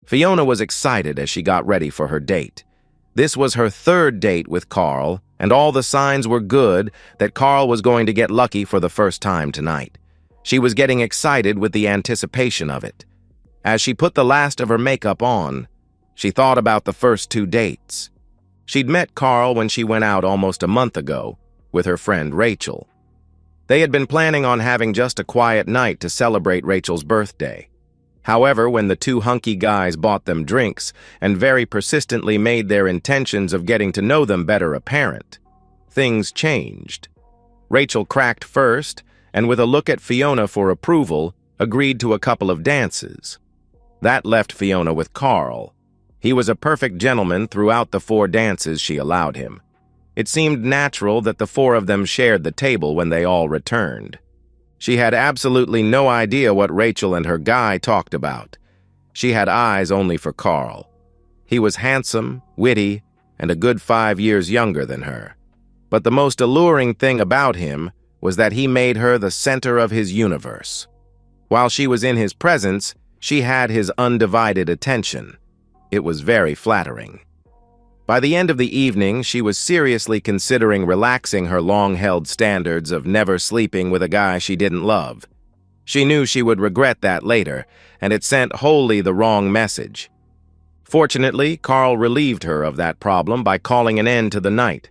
Fiona was excited as she got ready for her date. This was her third date with Carl, and all the signs were good that Carl was going to get lucky for the first time tonight. She was getting excited with the anticipation of it. As she put the last of her makeup on, she thought about the first 2 dates. She'd met Carl when she went out almost a month ago with her friend Rachel. They had been planning on having just a quiet night to celebrate Rachel's birthday. However, when the 2 hunky guys bought them drinks and very persistently made their intentions of getting to know them better apparent, things changed. Rachel cracked first, and with a look at Fiona for approval, agreed to a couple of dances. That left Fiona with Carl. He was a perfect gentleman throughout the 4 dances she allowed him. It seemed natural that the 4 of them shared the table when they all returned. She had absolutely no idea what Rachel and her guy talked about. She had eyes only for Carl. He was handsome, witty, and a good 5 years younger than her. But the most alluring thing about him was that he made her the center of his universe. While she was in his presence, she had his undivided attention. It was very flattering. By the end of the evening, she was seriously considering relaxing her long-held standards of never sleeping with a guy she didn't love. She knew she would regret that later, and it sent wholly the wrong message. Fortunately, Carl relieved her of that problem by calling an end to the night.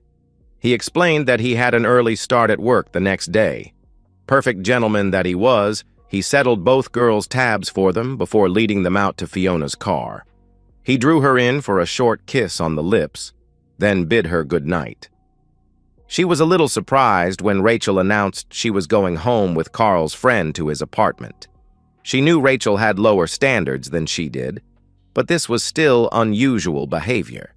He explained that he had an early start at work the next day. Perfect gentleman that he was, he settled both girls' tabs for them before leading them out to Fiona's car. He drew her in for a short kiss on the lips, then bid her good night. She was a little surprised when Rachel announced she was going home with Carl's friend to his apartment. She knew Rachel had lower standards than she did, but this was still unusual behavior.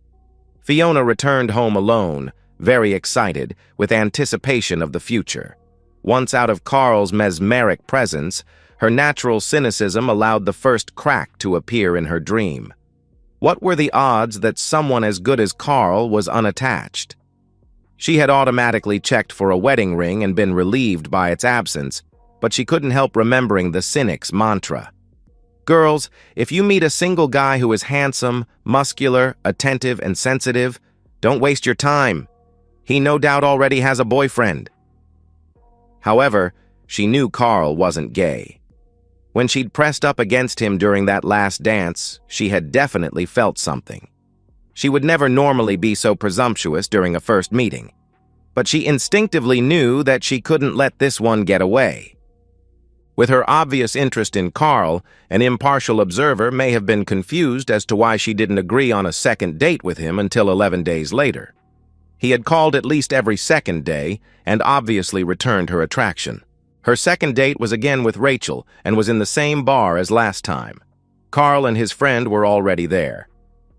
Fiona returned home alone, very excited, with anticipation of the future. Once out of Carl's mesmeric presence, her natural cynicism allowed the first crack to appear in her dream. What were the odds that someone as good as Carl was unattached? She had automatically checked for a wedding ring and been relieved by its absence, but she couldn't help remembering the cynic's mantra. Girls, if you meet a single guy who is handsome, muscular, attentive, and sensitive, don't waste your time. He no doubt already has a boyfriend. However, she knew Carl wasn't gay. When she'd pressed up against him during that last dance, she had definitely felt something. She would never normally be so presumptuous during a first meeting, but she instinctively knew that she couldn't let this one get away. With her obvious interest in Carl, an impartial observer may have been confused as to why she didn't agree on a second date with him until 11 days later. He had called at least every second day and obviously returned her attraction. Her second date was again with Rachel and was in the same bar as last time. Carl and his friend were already there.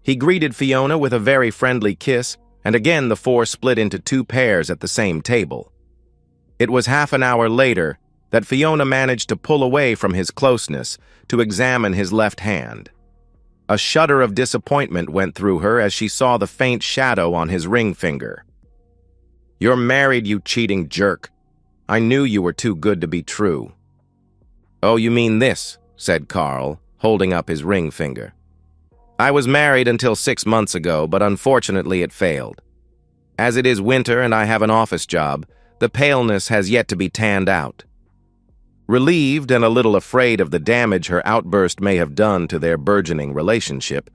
He greeted Fiona with a very friendly kiss, and again the 4 split into 2 pairs at the same table. It was half an hour later that Fiona managed to pull away from his closeness to examine his left hand. A shudder of disappointment went through her as she saw the faint shadow on his ring finger. "You're married, you cheating jerk. I knew you were too good to be true." "Oh, you mean this," said Carl, holding up his ring finger. "I was married until 6 months ago, but unfortunately it failed. As it is winter and I have an office job, the paleness has yet to be tanned out." Relieved and a little afraid of the damage her outburst may have done to their burgeoning relationship,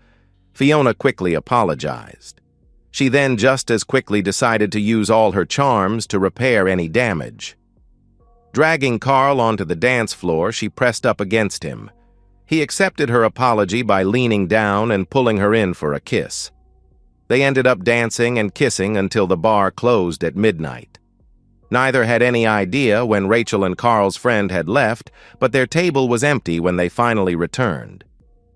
Fiona quickly apologized. She then just as quickly decided to use all her charms to repair any damage. Dragging Carl onto the dance floor, she pressed up against him. He accepted her apology by leaning down and pulling her in for a kiss. They ended up dancing and kissing until the bar closed at midnight. Neither had any idea when Rachel and Carl's friend had left, but their table was empty when they finally returned.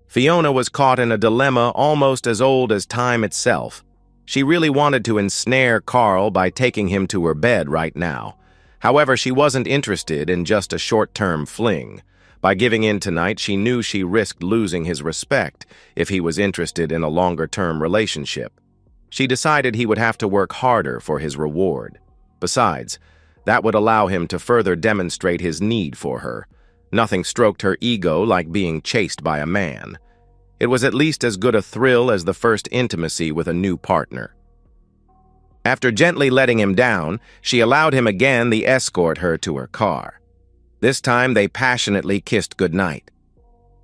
Fiona was caught in a dilemma almost as old as time itself. She really wanted to ensnare Carl by taking him to her bed right now. However, she wasn't interested in just a short-term fling. By giving in tonight, she knew she risked losing his respect if he was interested in a longer-term relationship. She decided he would have to work harder for his reward. Besides, that would allow him to further demonstrate his need for her. Nothing stroked her ego like being chased by a man. It was at least as good a thrill as the first intimacy with a new partner. After gently letting him down, she allowed him again to escort her to her car. This time they passionately kissed goodnight.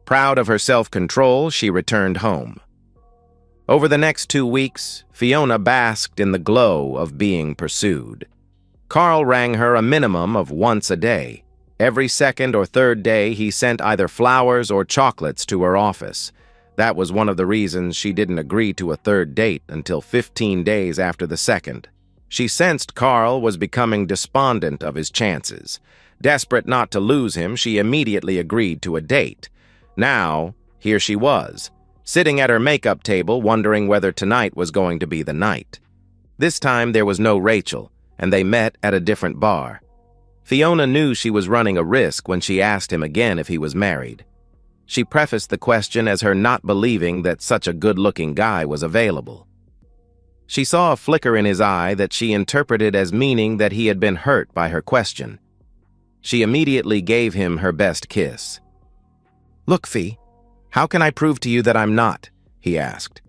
Proud of her self-control, she returned home. Over the next 2 weeks, Fiona basked in the glow of being pursued. Carl rang her a minimum of once a day. Every second or third day, he sent either flowers or chocolates to her office. That was one of the reasons she didn't agree to a third date until 15 days after the second. She sensed Carl was becoming despondent of his chances. Desperate not to lose him, she immediately agreed to a date. Now, here she was, sitting at her makeup table wondering whether tonight was going to be the night. This time there was no Rachel, and they met at a different bar. Fiona knew she was running a risk when she asked him again if he was married. She prefaced the question as her not believing that such a good-looking guy was available. She saw a flicker in his eye that she interpreted as meaning that he had been hurt by her question. She immediately gave him her best kiss. "Look, Fee, how can I prove to you that I'm not?" he asked.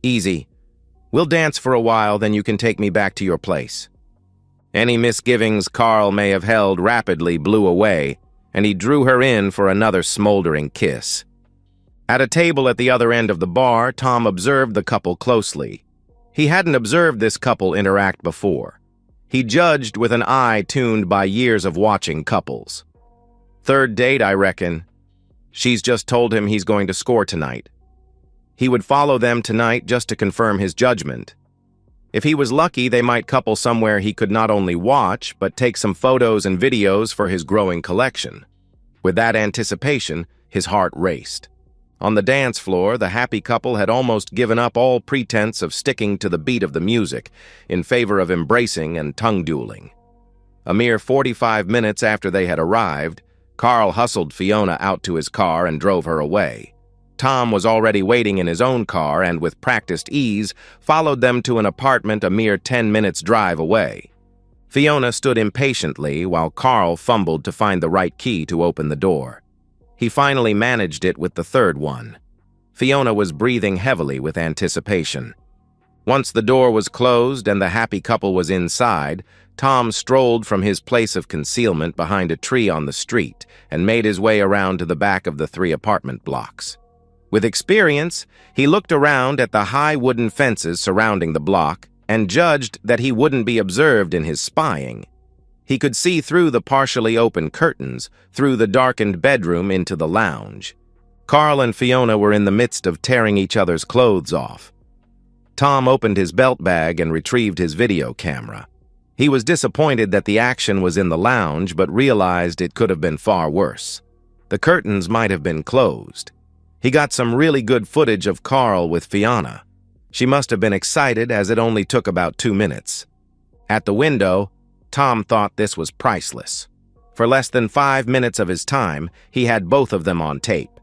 "Easy. We'll dance for a while, then you can take me back to your place." Any misgivings Carl may have held rapidly blew away, and he drew her in for another smoldering kiss. At a table at the other end of the bar, Tom observed the couple closely. He hadn't observed this couple interact before. He judged with an eye tuned by years of watching couples. "Third date, I reckon. She's just told him he's going to score tonight. He would follow them tonight just to confirm his judgment. If he was lucky, they might couple somewhere he could not only watch, but take some photos and videos for his growing collection." With that anticipation, his heart raced. On the dance floor, the happy couple had almost given up all pretense of sticking to the beat of the music in favor of embracing and tongue-dueling. A mere 45 minutes after they had arrived, Carl hustled Fiona out to his car and drove her away. Tom was already waiting in his own car and, with practiced ease, followed them to an apartment a mere 10 minutes' drive away. Fiona stood impatiently while Carl fumbled to find the right key to open the door. He finally managed it with the third one. Fiona was breathing heavily with anticipation. Once the door was closed and the happy couple was inside, Tom strolled from his place of concealment behind a tree on the street and made his way around to the back of the 3 apartment blocks. With experience, he looked around at the high wooden fences surrounding the block and judged that he wouldn't be observed in his spying. He could see through the partially open curtains, through the darkened bedroom into the lounge. Carl and Fiona were in the midst of tearing each other's clothes off. Tom opened his belt bag and retrieved his video camera. He was disappointed that the action was in the lounge, but realized it could have been far worse. The curtains might have been closed. He got some really good footage of Carl with Fiona. She must have been excited as it only took about 2 minutes. At the window, Tom thought this was priceless. For less than 5 minutes of his time, he had both of them on tape.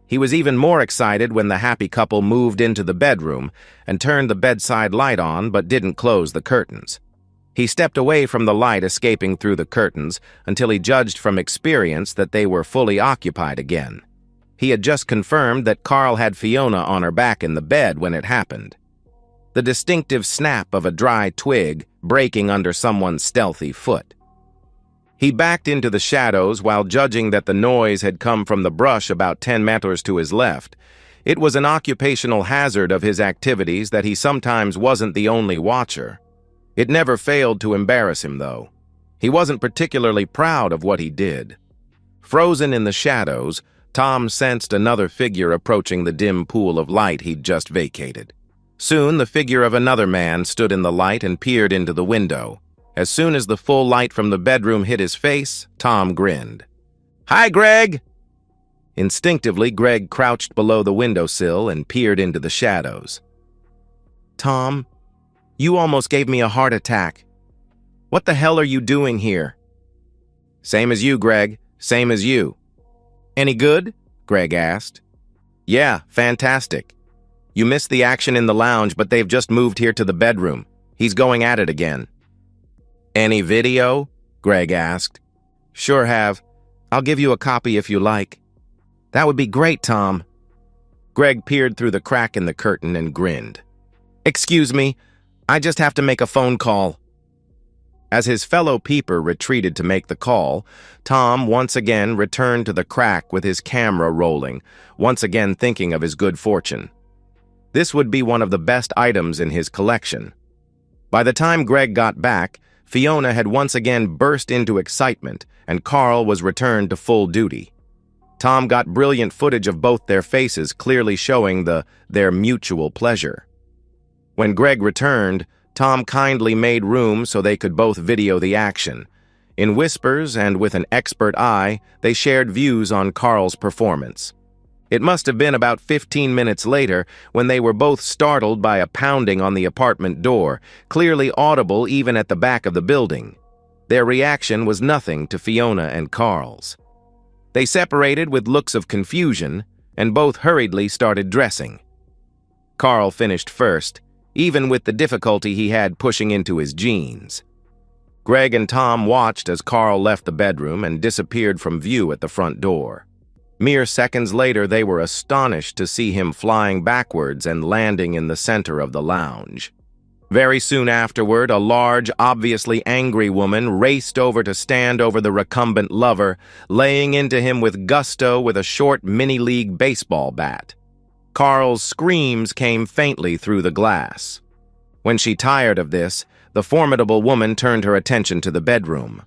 He was even more excited when the happy couple moved into the bedroom and turned the bedside light on but didn't close the curtains. He stepped away from the light escaping through the curtains until he judged from experience that they were fully occupied again. He had just confirmed that Carl had Fiona on her back in the bed when it happened. The distinctive snap of a dry twig breaking under someone's stealthy foot. He backed into the shadows while judging that the noise had come from the brush about 10 meters to his left. It was an occupational hazard of his activities that he sometimes wasn't the only watcher. It never failed to embarrass him, though. He wasn't particularly proud of what he did. Frozen in the shadows, Tom sensed another figure approaching the dim pool of light he'd just vacated. Soon, the figure of another man stood in the light and peered into the window. As soon as the full light from the bedroom hit his face, Tom grinned. "Hi, Greg!" Instinctively, Greg crouched below the windowsill and peered into the shadows. "Tom, you almost gave me a heart attack. What the hell are you doing here?" "Same as you, Greg. Same as you." "Any good?" Greg asked. "Yeah, fantastic. You missed the action in the lounge, but they've just moved here to the bedroom. He's going at it again." "Any video?" Greg asked. "Sure have. I'll give you a copy if you like." "That would be great, Tom." Greg peered through the crack in the curtain and grinned. "Excuse me, I just have to make a phone call." As his fellow peeper retreated to make the call, Tom once again returned to the crack with his camera rolling, once again thinking of his good fortune. This would be one of the best items in his collection. By the time Greg got back, Fiona had once again burst into excitement, and Carl was returned to full duty. Tom got brilliant footage of both their faces, clearly showing their mutual pleasure. When Greg returned, Tom kindly made room so they could both video the action. In whispers and with an expert eye, they shared views on Carl's performance. It must have been about 15 minutes later when they were both startled by a pounding on the apartment door, clearly audible even at the back of the building. Their reaction was nothing to Fiona and Carl's. They separated with looks of confusion, and both hurriedly started dressing. Carl finished first, even with the difficulty he had pushing into his jeans. Greg and Tom watched as Carl left the bedroom and disappeared from view at the front door. Mere seconds later, they were astonished to see him flying backwards and landing in the center of the lounge. Very soon afterward, a large, obviously angry woman raced over to stand over the recumbent lover, laying into him with gusto with a short mini-league baseball bat. Carl's screams came faintly through the glass. When she tired of this, the formidable woman turned her attention to the bedroom.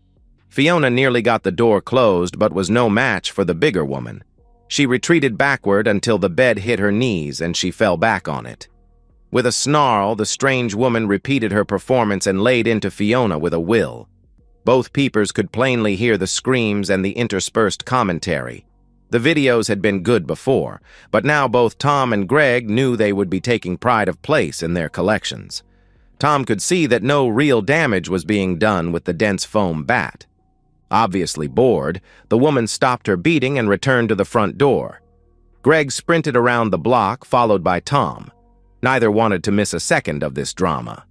Fiona nearly got the door closed, but was no match for the bigger woman. She retreated backward until the bed hit her knees and she fell back on it. With a snarl, the strange woman repeated her performance and laid into Fiona with a will. Both peepers could plainly hear the screams and the interspersed commentary. The videos had been good before, but now both Tom and Greg knew they would be taking pride of place in their collections. Tom could see that no real damage was being done with the dense foam bat. Obviously bored, the woman stopped her beating and returned to the front door. Greg sprinted around the block, followed by Tom. Neither wanted to miss a second of this drama.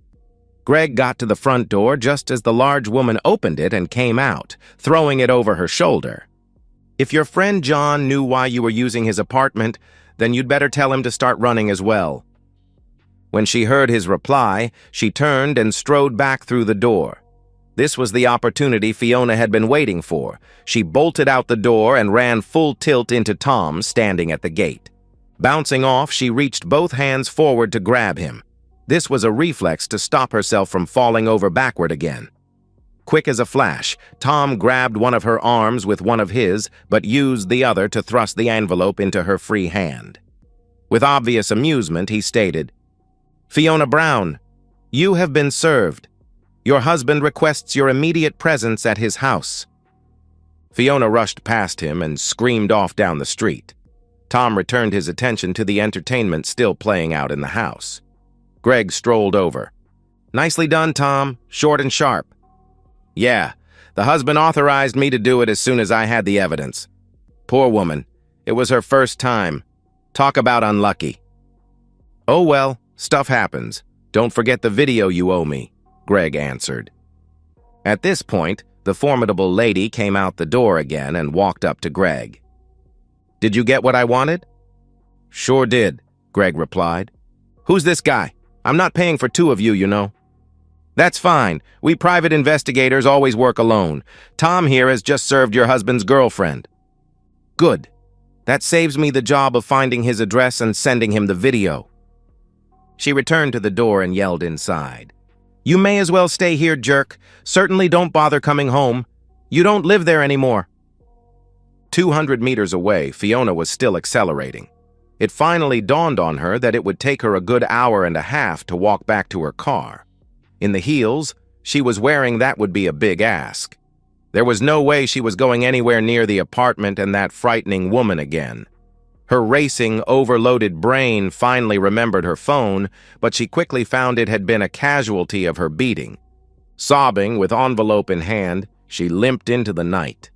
Greg got to the front door just as the large woman opened it and came out, throwing it over her shoulder. "If your friend John knew why you were using his apartment, then you'd better tell him to start running as well." When she heard his reply, she turned and strode back through the door. This was the opportunity Fiona had been waiting for. She bolted out the door and ran full tilt into Tom, standing at the gate. Bouncing off, she reached both hands forward to grab him. This was a reflex to stop herself from falling over backward again. Quick as a flash, Tom grabbed one of her arms with one of his, but used the other to thrust the envelope into her free hand. With obvious amusement, he stated, "Fiona Brown, you have been served. Your husband requests your immediate presence at his house." Fiona rushed past him and screamed off down the street. Tom returned his attention to the entertainment still playing out in the house. Greg strolled over. "Nicely done, Tom. Short and sharp." "Yeah, the husband authorized me to do it as soon as I had the evidence. Poor woman. It was her first time. Talk about unlucky." "Oh well, stuff happens. Don't forget the video you owe me," Greg answered. At this point, the formidable lady came out the door again and walked up to Greg. "Did you get what I wanted?" "Sure did," Greg replied. "Who's this guy? I'm not paying for two of you, you know." "That's fine. We private investigators always work alone. Tom here has just served your husband's girlfriend." "Good. That saves me the job of finding his address and sending him the video." She returned to the door and yelled inside. "You may as well stay here, jerk. Certainly don't bother coming home. You don't live there anymore." 200 meters away, Fiona was still accelerating. It finally dawned on her that it would take her a good hour and a half to walk back to her car. In the heels she was wearing, that would be a big ask. There was no way she was going anywhere near the apartment and that frightening woman again. Her racing, overloaded brain finally remembered her phone, but she quickly found it had been a casualty of her beating. Sobbing, with envelope in hand, she limped into the night.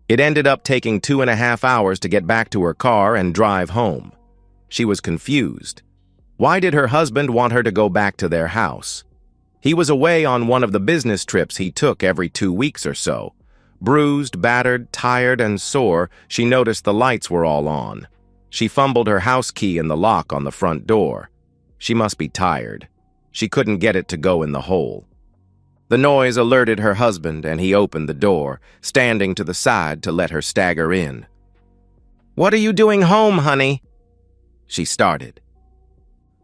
It ended up taking 2.5 hours to get back to her car and drive home. She was confused. Why did her husband want her to go back to their house? He was away on one of the business trips he took every 2 weeks or so. Bruised, battered, tired, and sore, she noticed the lights were all on. She fumbled her house key in the lock on the front door. She must be tired. She couldn't get it to go in the hole. The noise alerted her husband, and he opened the door, standing to the side to let her stagger in. "What are you doing home, honey?" she started.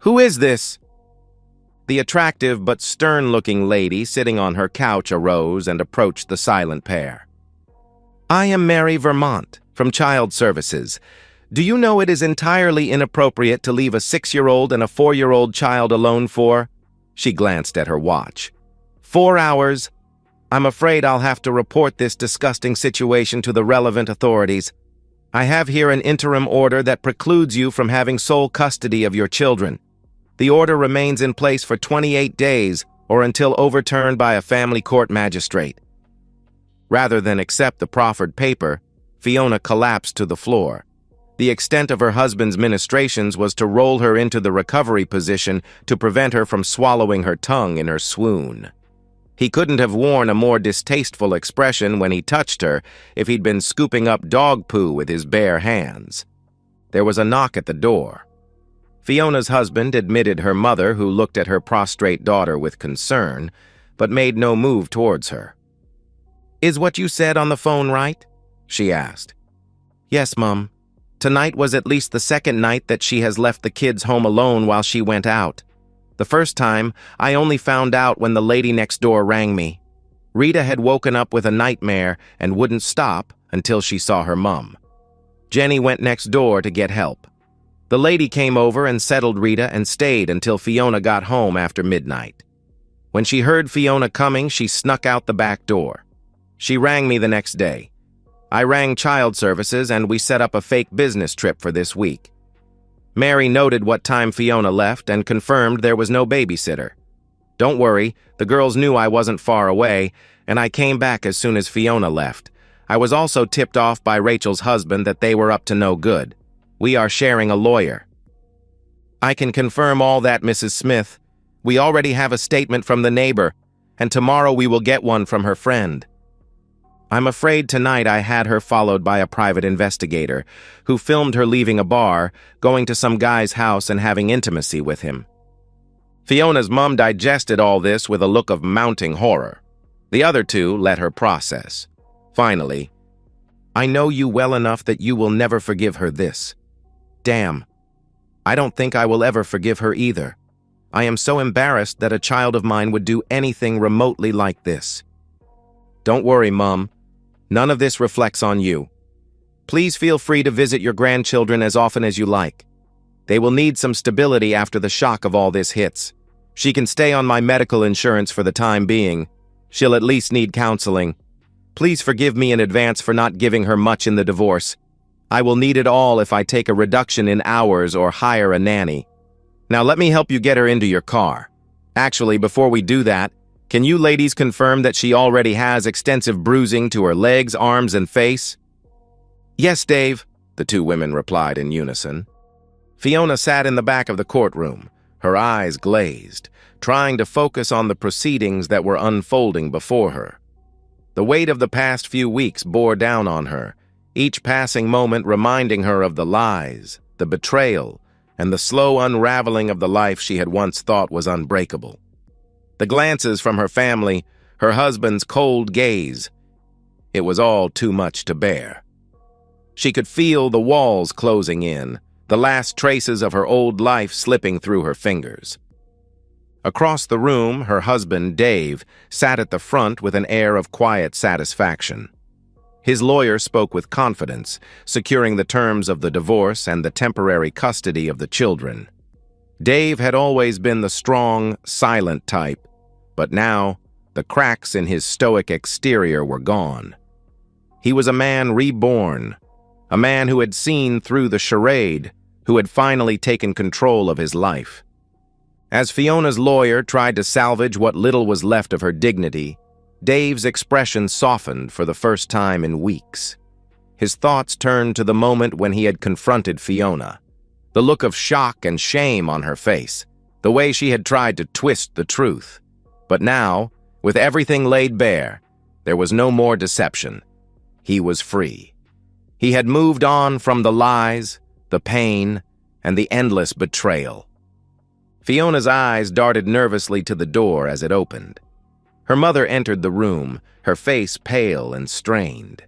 "Who is this?" The attractive but stern-looking lady sitting on her couch arose and approached the silent pair. "I am Mary Vermont, from Child Services. Do you know it is entirely inappropriate to leave a 6-year-old and a 4-year-old child alone for—" She glanced at her watch. "4 hours. I'm afraid I'll have to report this disgusting situation to the relevant authorities. I have here an interim order that precludes you from having sole custody of your children. The order remains in place for 28 days or until overturned by a family court magistrate." Rather than accept the proffered paper, Fiona collapsed to the floor. The extent of her husband's ministrations was to roll her into the recovery position to prevent her from swallowing her tongue in her swoon. He couldn't have worn a more distasteful expression when he touched her if he'd been scooping up dog poo with his bare hands. There was a knock at the door. Fiona's husband admitted her mother, who looked at her prostrate daughter with concern, but made no move towards her. "Is what you said on the phone right?" she asked. "Yes, Mum. Tonight was at least the second night that she has left the kids home alone while she went out. The first time, I only found out when the lady next door rang me. Rita had woken up with a nightmare and wouldn't stop until she saw her mum. Jenny went next door to get help. The lady came over and settled Rita and stayed until Fiona got home after midnight. When she heard Fiona coming, she snuck out the back door. She rang me the next day. I rang Child Services and we set up a fake business trip for this week. Mary noted what time Fiona left and confirmed there was no babysitter. Don't worry, the girls knew I wasn't far away, and I came back as soon as Fiona left. I was also tipped off by Rachel's husband that they were up to no good. We are sharing a lawyer." "I can confirm all that, Mrs. Smith. We already have a statement from the neighbor, and tomorrow we will get one from her friend. I'm afraid tonight I had her followed by a private investigator, who filmed her leaving a bar, going to some guy's house and having intimacy with him." Fiona's mum digested all this with a look of mounting horror. The other two let her process. Finally, "I know you well enough that you will never forgive her this. Damn. I don't think I will ever forgive her either. I am so embarrassed that a child of mine would do anything remotely like this." "Don't worry, Mum. None of this reflects on you. Please feel free to visit your grandchildren as often as you like. They will need some stability after the shock of all this hits. She can stay on my medical insurance for the time being. She'll at least need counseling. Please forgive me in advance for not giving her much in the divorce. I will need it all if I take a reduction in hours or hire a nanny. Now let me help you get her into your car. Actually, before we do that, can you ladies confirm that she already has extensive bruising to her legs, arms, and face?" "Yes, Dave," the two women replied in unison. Fiona sat in the back of the courtroom, her eyes glazed, trying to focus on the proceedings that were unfolding before her. The weight of the past few weeks bore down on her, each passing moment reminding her of the lies, the betrayal, and the slow unraveling of the life she had once thought was unbreakable. The glances from her family, her husband's cold gaze. It was all too much to bear. She could feel the walls closing in, the last traces of her old life slipping through her fingers. Across the room, her husband, Dave, sat at the front with an air of quiet satisfaction. His lawyer spoke with confidence, securing the terms of the divorce and the temporary custody of the children. Dave had always been the strong, silent type, but now the cracks in his stoic exterior were gone. He was a man reborn, a man who had seen through the charade, who had finally taken control of his life. As Fiona's lawyer tried to salvage what little was left of her dignity, Dave's expression softened for the first time in weeks. His thoughts turned to the moment when he had confronted Fiona. The look of shock and shame on her face, the way she had tried to twist the truth. But now, with everything laid bare, there was no more deception. He was free. He had moved on from the lies, the pain, and the endless betrayal. Fiona's eyes darted nervously to the door as it opened. Her mother entered the room, her face pale and strained.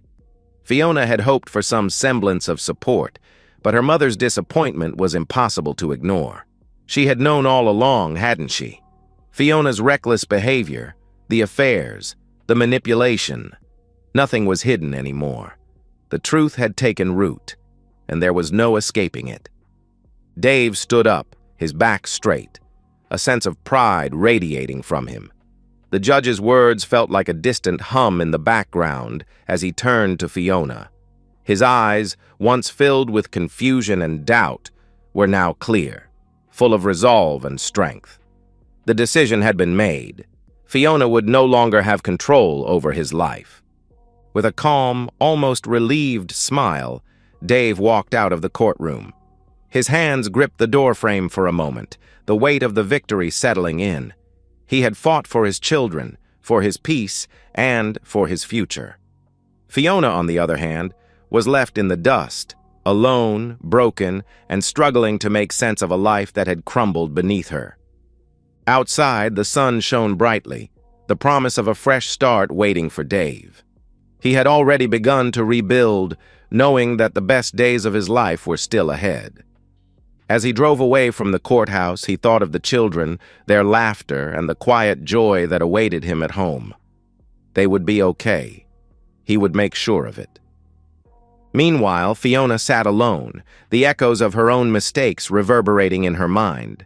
Fiona had hoped for some semblance of support, but her mother's disappointment was impossible to ignore. She had known all along, hadn't she? Fiona's reckless behavior, the affairs, the manipulation. Nothing was hidden anymore. The truth had taken root, and there was no escaping it. Dave stood up, his back straight, a sense of pride radiating from him. The judge's words felt like a distant hum in the background as he turned to Fiona. His eyes, once filled with confusion and doubt, were now clear, full of resolve and strength. The decision had been made. Fiona would no longer have control over his life. With a calm, almost relieved smile, Dave walked out of the courtroom. His hands gripped the doorframe for a moment, the weight of the victory settling in. He had fought for his children, for his peace, and for his future. Fiona, on the other hand, was left in the dust, alone, broken, and struggling to make sense of a life that had crumbled beneath her. Outside, the sun shone brightly, the promise of a fresh start waiting for Dave. He had already begun to rebuild, knowing that the best days of his life were still ahead. As he drove away from the courthouse, he thought of the children, their laughter, and the quiet joy that awaited him at home. They would be okay. He would make sure of it. Meanwhile, Fiona sat alone, the echoes of her own mistakes reverberating in her mind.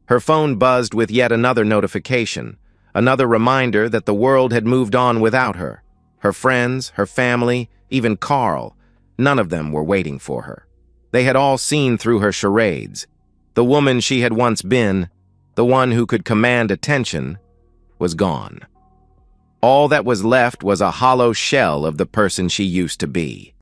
Her phone buzzed with yet another notification, another reminder that the world had moved on without her. Her friends, her family, even Carl, none of them were waiting for her. They had all seen through her charades. The woman she had once been, the one who could command attention, was gone. All that was left was a hollow shell of the person she used to be.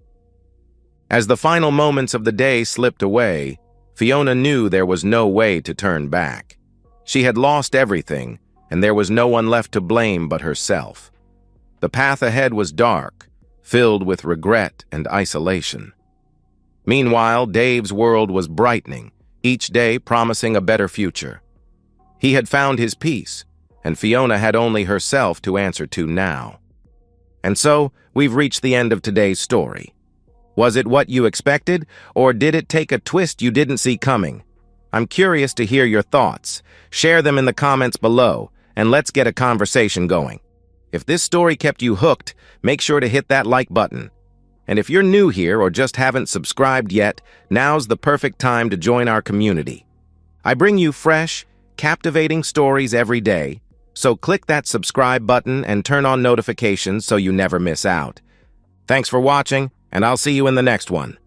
As the final moments of the day slipped away, Fiona knew there was no way to turn back. She had lost everything, and there was no one left to blame but herself. The path ahead was dark, filled with regret and isolation. Meanwhile, Dave's world was brightening, each day promising a better future. He had found his peace, and Fiona had only herself to answer to now. And so, we've reached the end of today's story. Was it what you expected, or did it take a twist you didn't see coming? I'm curious to hear your thoughts. Share them in the comments below, and let's get a conversation going. If this story kept you hooked, make sure to hit that like button. And if you're new here or just haven't subscribed yet, now's the perfect time to join our community. I bring you fresh, captivating stories every day, so click that subscribe button and turn on notifications so you never miss out. Thanks for watching, and I'll see you in the next one.